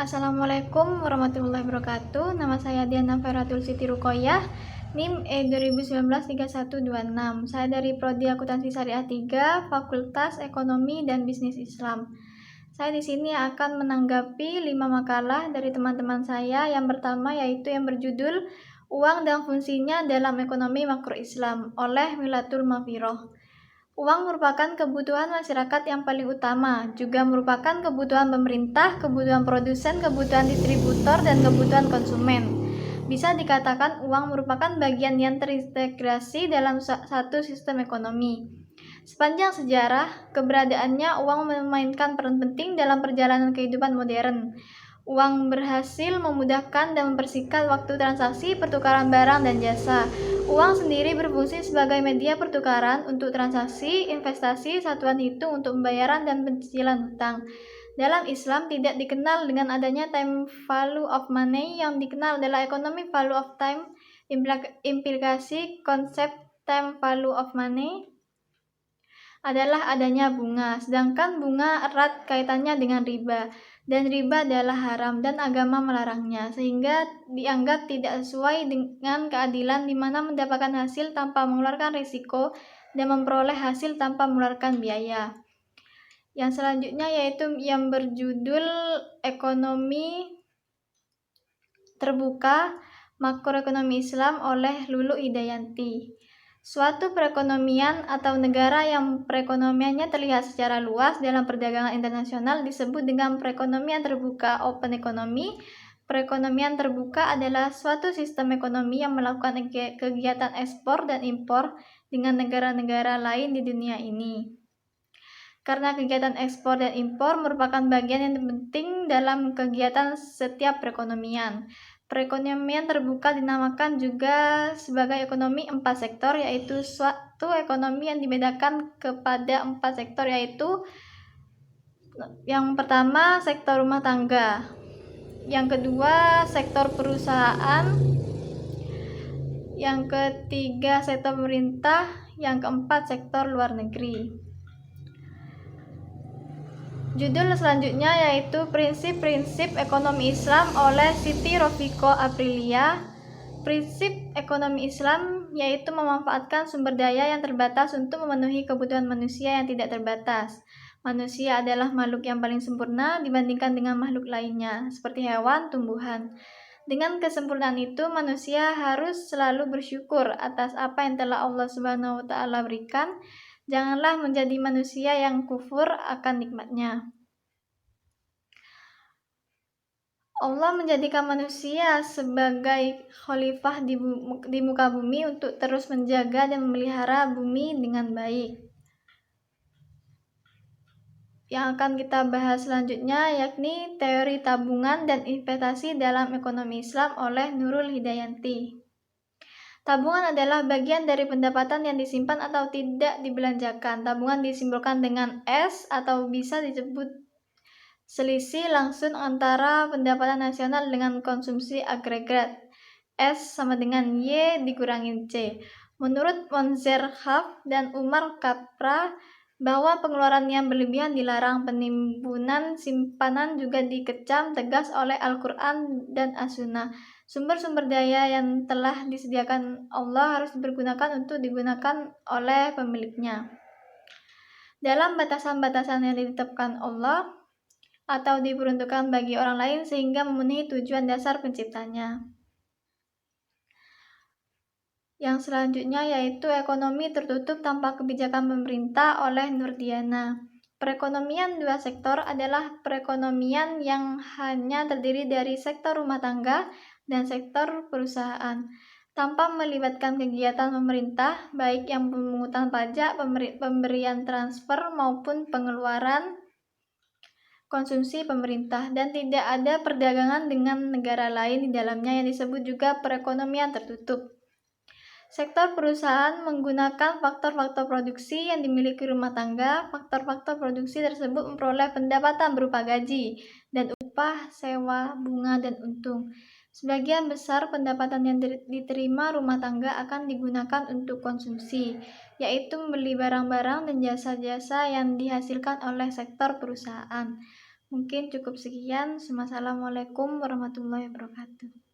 Assalamualaikum warahmatullahi wabarakatuh. Nama saya Diana Feratul Siti Ruqoyah, NIM E2019 3126. Saya dari Prodi Akuntansi Syariah 3, Fakultas Ekonomi dan Bisnis Islam. Saya di sini akan menanggapi 5 makalah dari teman-teman saya. Yang pertama yaitu yang berjudul Uang dan Fungsinya dalam Ekonomi Makro Islam oleh Milatul Mafiroh. Uang merupakan kebutuhan masyarakat yang paling utama, juga merupakan kebutuhan pemerintah, kebutuhan produsen, kebutuhan distributor, dan kebutuhan konsumen. Bisa dikatakan uang merupakan bagian yang terintegrasi dalam satu sistem ekonomi. Sepanjang sejarah, keberadaannya uang memainkan peran penting dalam perjalanan kehidupan modern. Uang berhasil memudahkan dan mempersingkat waktu transaksi pertukaran barang dan jasa. Uang sendiri berfungsi sebagai media pertukaran untuk transaksi, investasi, satuan hitung untuk pembayaran dan pencicilan hutang. Dalam Islam tidak dikenal dengan adanya time value of money, yang dikenal adalah economic value of time. Implikasi konsep time value of money adalah adanya bunga, sedangkan bunga erat kaitannya dengan riba, dan riba adalah haram dan agama melarangnya, sehingga dianggap tidak sesuai dengan keadilan, di mana mendapatkan hasil tanpa mengeluarkan risiko dan memperoleh hasil tanpa mengeluarkan biaya. Yang selanjutnya yaitu yang berjudul Ekonomi Terbuka Makroekonomi Islam oleh Lulu Hidayanti. Suatu perekonomian atau negara yang perekonomiannya terlihat secara luas dalam perdagangan internasional disebut dengan perekonomian terbuka, open economy. Perekonomian terbuka adalah suatu sistem ekonomi yang melakukan kegiatan ekspor dan impor dengan negara-negara lain di dunia ini. Karena kegiatan ekspor dan impor merupakan bagian yang penting dalam kegiatan setiap perekonomian. Perekonomian terbuka dinamakan juga sebagai ekonomi 4 sektor, yaitu suatu ekonomi yang dibedakan kepada 4 sektor, yaitu yang pertama sektor rumah tangga, yang kedua sektor perusahaan, yang ketiga sektor pemerintah, yang keempat sektor luar negeri. Judul selanjutnya yaitu Prinsip-prinsip Ekonomi Islam oleh Siti Rofiko Aprilia. Prinsip ekonomi Islam yaitu memanfaatkan sumber daya yang terbatas untuk memenuhi kebutuhan manusia yang tidak terbatas. Manusia adalah makhluk yang paling sempurna dibandingkan dengan makhluk lainnya, seperti hewan, tumbuhan. Dengan kesempurnaan itu, manusia harus selalu bersyukur atas apa yang telah Allah Subhanahu wa Ta'ala berikan. Janganlah menjadi manusia yang kufur akan nikmatnya. Allah menjadikan manusia sebagai khalifah di muka bumi untuk terus menjaga dan memelihara bumi dengan baik. Yang akan kita bahas selanjutnya yakni teori tabungan dan investasi dalam ekonomi Islam oleh Nurul Hidayanti. Tabungan adalah bagian dari pendapatan yang disimpan atau tidak dibelanjakan. Tabungan disimbolkan dengan S atau bisa disebut selisih langsung antara pendapatan nasional dengan konsumsi agregat. S sama dengan Y dikurangi C. Menurut Monzerhaf dan Umar Kapra, bahwa pengeluaran yang berlebihan dilarang. Penimbunan simpanan juga dikecam tegas oleh Al-Quran dan As-Sunnah. Sumber-sumber daya yang telah disediakan Allah harus dipergunakan untuk digunakan oleh pemiliknya dalam batasan-batasan yang ditetapkan Allah atau diperuntukkan bagi orang lain sehingga memenuhi tujuan dasar penciptanya. Yang selanjutnya yaitu ekonomi tertutup tanpa kebijakan pemerintah oleh Nurdiana. Perekonomian dua sektor adalah perekonomian yang hanya terdiri dari sektor rumah tangga dan sektor perusahaan, tanpa melibatkan kegiatan pemerintah, baik yang pemungutan pajak, pemberian transfer maupun pengeluaran konsumsi pemerintah, dan tidak ada perdagangan dengan negara lain di dalamnya, yang disebut juga perekonomian tertutup. Sektor perusahaan menggunakan faktor-faktor produksi yang dimiliki rumah tangga. Faktor-faktor produksi tersebut memperoleh pendapatan berupa gaji dan upah, sewa, bunga, dan untung. Sebagian besar pendapatan yang diterima rumah tangga akan digunakan untuk konsumsi, yaitu membeli barang-barang dan jasa-jasa yang dihasilkan oleh sektor perusahaan. Mungkin cukup sekian. Wassalamualaikum warahmatullahi wabarakatuh.